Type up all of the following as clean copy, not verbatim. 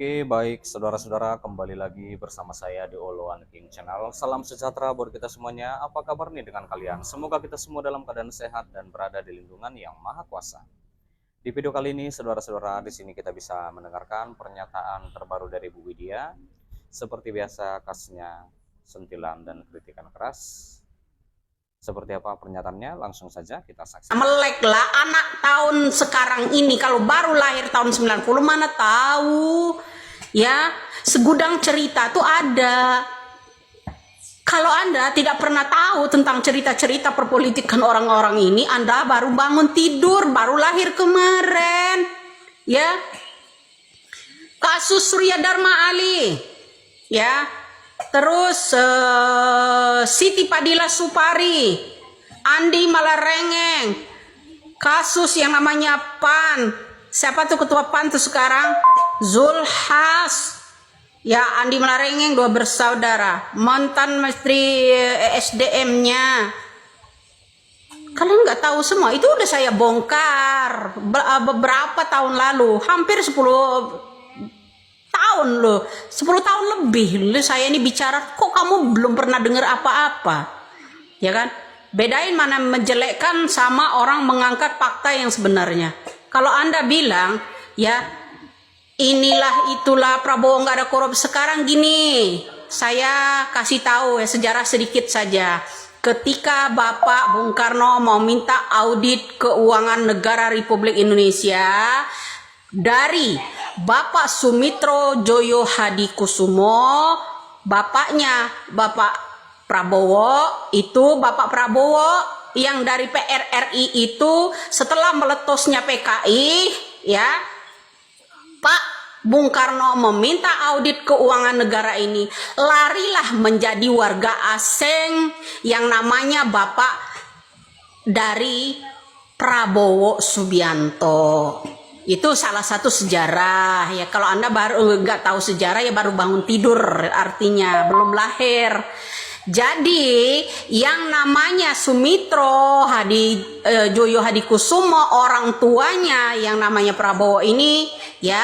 Oke, baik saudara-saudara, kembali lagi bersama saya di Oloan King Channel. Salam sejahtera buat kita semuanya. Apa kabar nih dengan kalian? Semoga kita semua dalam keadaan sehat dan berada di lindungan yang maha kuasa. Di video kali ini, saudara-saudara, di sini kita bisa mendengarkan pernyataan terbaru dari Bu Widya. Seperti biasa, kasusnya sentilan dan kritikan keras. Seperti apa pernyataannya? Langsung saja kita saksikan. Melek lah anak tahun sekarang ini, kalau baru lahir tahun 90 mana tahu ya, segudang cerita tuh ada. Kalau Anda tidak pernah tahu tentang cerita-cerita perpolitikan orang-orang ini, Anda baru bangun tidur, baru lahir kemarin ya. Kasus Surya Dharma Ali ya, terus Siti Fadila Supari, Andi Malarengeng, kasus yang namanya PAN. Siapa tuh ketua PAN tuh sekarang? Zulhas. Ya, Andi Malarengeng, dua bersaudara, mantan Menteri SDM-nya. Kalian nggak tahu semua, itu udah saya bongkar beberapa tahun lalu, hampir 10 tahun loh, 10 tahun lebih loh saya ini bicara, kok kamu belum pernah dengar apa-apa, ya kan? Bedain mana menjelekkan sama orang mengangkat fakta yang sebenarnya. Kalau Anda bilang, ya inilah itulah Prabowo nggak ada korupsi, sekarang gini, saya kasih tahu ya sejarah sedikit saja. Ketika Bapak Bung Karno mau minta audit keuangan negara Republik Indonesia dari Bapak Sumitro Joyo Hadikusumo, bapaknya Bapak Prabowo, itu Bapak Prabowo yang dari PRRI itu setelah meletusnya PKI ya, Pak Bung Karno meminta audit keuangan negara ini, larilah menjadi warga asing yang namanya Bapak dari Prabowo Subianto. Itu salah satu sejarah ya. Kalau Anda baru nggak tahu sejarah ya baru bangun tidur, artinya belum lahir. Jadi yang namanya Sumitro Joyo Hadikusumo, orang tuanya yang namanya Prabowo ini ya,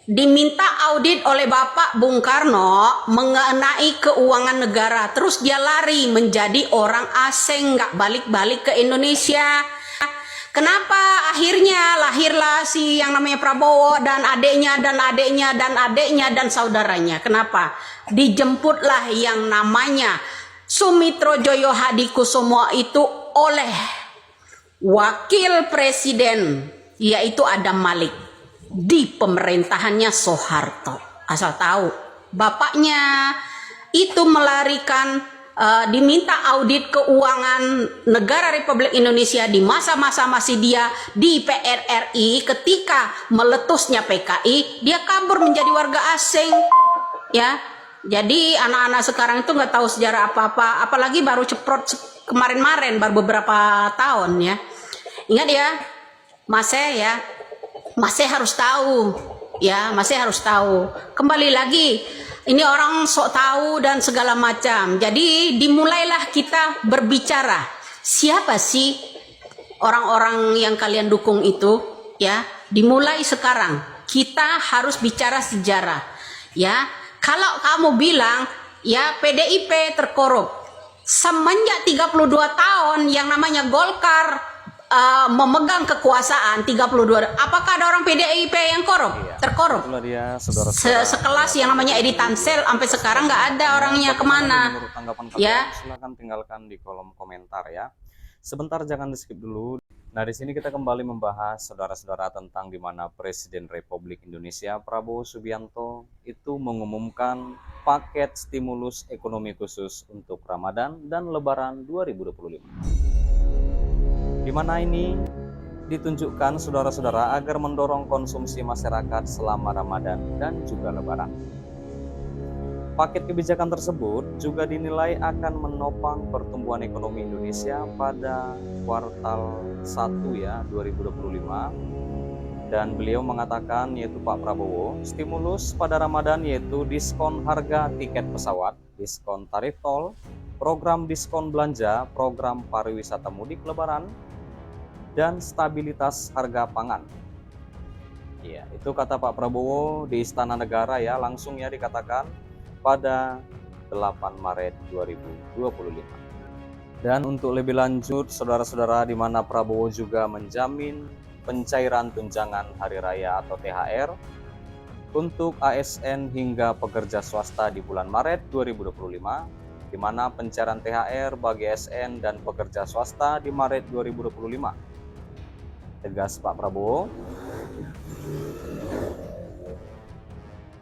diminta audit oleh Bapak Bung Karno mengenai keuangan negara. Terus dia lari menjadi orang asing, nggak balik-balik ke Indonesia. Kenapa akhirnya lahirlah si yang namanya Prabowo dan adiknya dan adiknya dan adiknya dan saudaranya? Kenapa? Dijemputlah yang namanya Sumitro Joyo Hadikusumo itu oleh wakil presiden, yaitu Adam Malik, di pemerintahannya Soeharto. Asal tahu, bapaknya itu melarikan diminta audit keuangan negara Republik Indonesia di masa-masa masih dia di PRRI. Ketika meletusnya PKI, dia kabur menjadi warga asing ya. Jadi anak-anak sekarang itu nggak tahu sejarah apa-apa, apalagi baru ceprot kemarin-marin, baru beberapa tahun ya. Ingat ya, Masih harus tahu ya, masih harus tahu. Kembali lagi, ini orang sok tahu dan segala macam. Jadi dimulailah kita berbicara. Siapa sih orang-orang yang kalian dukung itu? Ya, dimulai sekarang. Kita harus bicara sejarah. Ya, kalau kamu bilang ya PDIP terkorup, semenjak 32 tahun yang namanya Golkar memegang kekuasaan 32, apakah ada orang PDIP yang korup? Iya, terkorup. Dia, sekelas yang namanya Edi Tansel sampai sekarang nggak ada orangnya kemana. Menurut tanggapan kalian, ya, silahkan tinggalkan di kolom komentar ya. Sebentar, jangan di skip dulu. Nah, di sini kita kembali membahas saudara-saudara tentang di mana Presiden Republik Indonesia Prabowo Subianto itu mengumumkan paket stimulus ekonomi khusus untuk Ramadan dan Lebaran 2025. Di mana ini ditunjukkan saudara-saudara agar mendorong konsumsi masyarakat selama Ramadan dan juga Lebaran. Paket kebijakan tersebut juga dinilai akan menopang pertumbuhan ekonomi Indonesia pada kuartal 1 ya 2025. Dan beliau mengatakan, yaitu Pak Prabowo, stimulus pada Ramadan yaitu diskon harga tiket pesawat, diskon tarif tol, program diskon belanja, program pariwisata mudik Lebaran, dan stabilitas harga pangan. Iya, itu kata Pak Prabowo di Istana Negara ya, langsung ya dikatakan pada 8 Maret 2025. Dan untuk lebih lanjut, saudara-saudara, di mana Prabowo juga menjamin pencairan tunjangan hari raya atau THR untuk ASN hingga pekerja swasta di bulan Maret 2025, di mana pencairan THR bagi ASN dan pekerja swasta di Maret 2025. Tegas Pak Prabowo.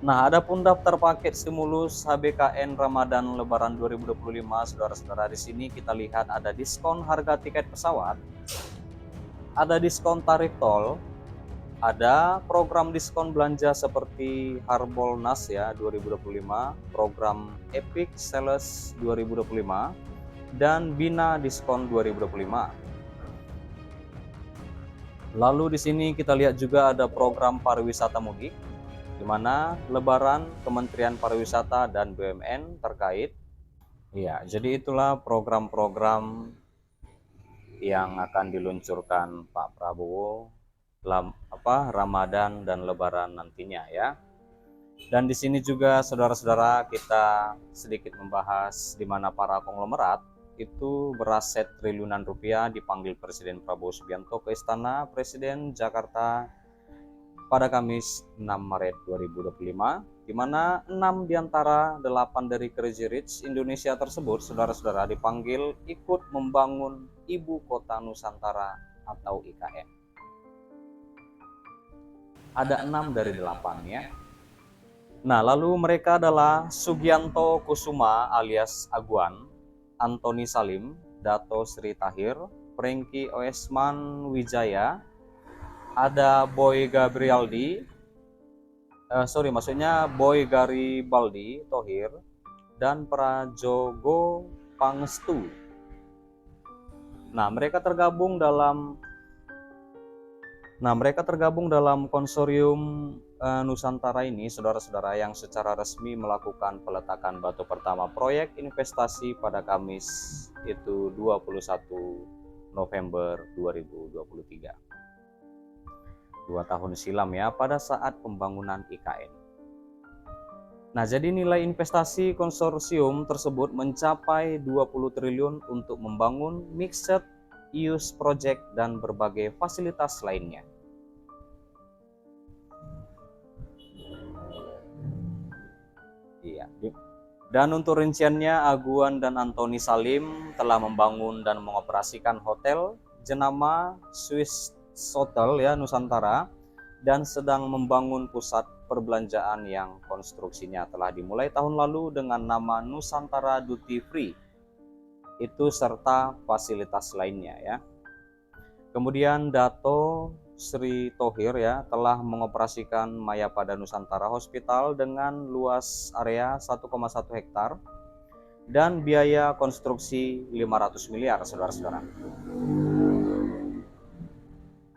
Nah, adapun daftar paket stimulus HBKN Ramadan Lebaran 2025, saudara-saudara, di sini kita lihat ada diskon harga tiket pesawat, ada diskon tarif tol, ada program diskon belanja seperti Harbolnas ya 2025, program Epic Sales 2025, dan Bina diskon 2025. Lalu di sini kita lihat juga ada program pariwisata mudik, di mana Lebaran Kementerian Pariwisata dan BUMN terkait. Ya, jadi itulah program-program yang akan diluncurkan Pak Prabowo dalam Ramadan dan Lebaran nantinya ya. Dan di sini juga saudara-saudara kita sedikit membahas di mana para konglomerat itu beraset triliunan rupiah dipanggil Presiden Prabowo Subianto ke Istana Presiden Jakarta pada Kamis 6 Maret 2025, di mana 6 diantara 8 dari Crazy Rich Indonesia tersebut, saudara-saudara, dipanggil ikut membangun Ibu Kota Nusantara atau IKN. Ada 6 dari 8 ya. Nah, lalu mereka adalah Sugianto Kusuma alias Aguan, Antoni Salim, Dato Sri Tahir, Franky Oesman Wijaya, ada Boy Garibaldi Thohir, dan Prajogo Pangestu. Nah, mereka tergabung dalam konsorium Nusantara ini, saudara-saudara, yang secara resmi melakukan peletakan batu pertama proyek investasi pada Kamis itu 21 November 2023. 2 tahun silam ya, pada saat pembangunan IKN. Nah, jadi nilai investasi konsorsium tersebut mencapai 20 triliun untuk membangun mixed use project dan berbagai fasilitas lainnya. Iya. Dan untuk rinciannya, Aguan dan Antoni Salim telah membangun dan mengoperasikan hotel jenama Swiss Hotel ya Nusantara, dan sedang membangun pusat perbelanjaan yang konstruksinya telah dimulai tahun lalu dengan nama Nusantara Duty Free itu serta fasilitas lainnya ya. Kemudian Dato Sri Thohir ya telah mengoperasikan Mayapada Nusantara Hospital dengan luas area 1,1 hektar dan biaya konstruksi 500 miliar, saudara-saudara.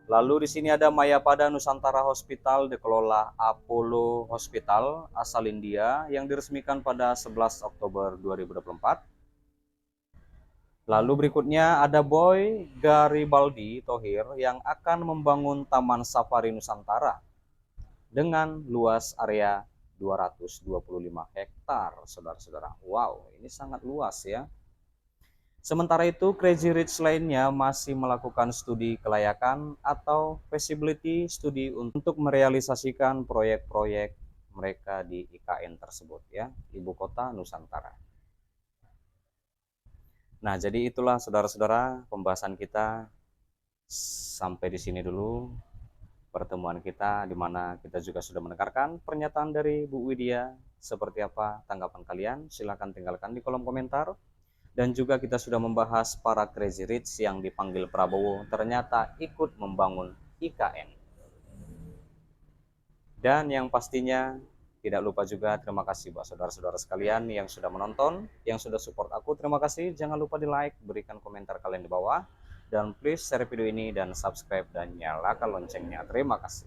Lalu di sini ada Mayapada Nusantara Hospital dikelola Apollo Hospital asal India yang diresmikan pada 11 Oktober 2024. Lalu berikutnya ada Boy Garibaldi Thohir yang akan membangun Taman Safari Nusantara dengan luas area 225 hektar, saudara-saudara. Wow, ini sangat luas ya. Sementara itu, Crazy Rich lainnya masih melakukan studi kelayakan atau feasibility study untuk merealisasikan proyek-proyek mereka di IKN tersebut ya, Ibu Kota Nusantara. Nah, jadi itulah saudara-saudara pembahasan kita sampai di sini dulu pertemuan kita, di mana kita juga sudah mendengarkan pernyataan dari Bu Widya. Seperti apa tanggapan kalian? Silahkan tinggalkan di kolom komentar. Dan juga kita sudah membahas para Crazy Rich yang dipanggil Prabowo ternyata ikut membangun IKN. Dan yang pastinya tidak lupa juga terima kasih buat saudara-saudara sekalian yang sudah menonton, yang sudah support aku. Terima kasih. Jangan lupa di like, berikan komentar kalian di bawah, dan please share video ini dan subscribe dan nyalakan loncengnya. Terima kasih.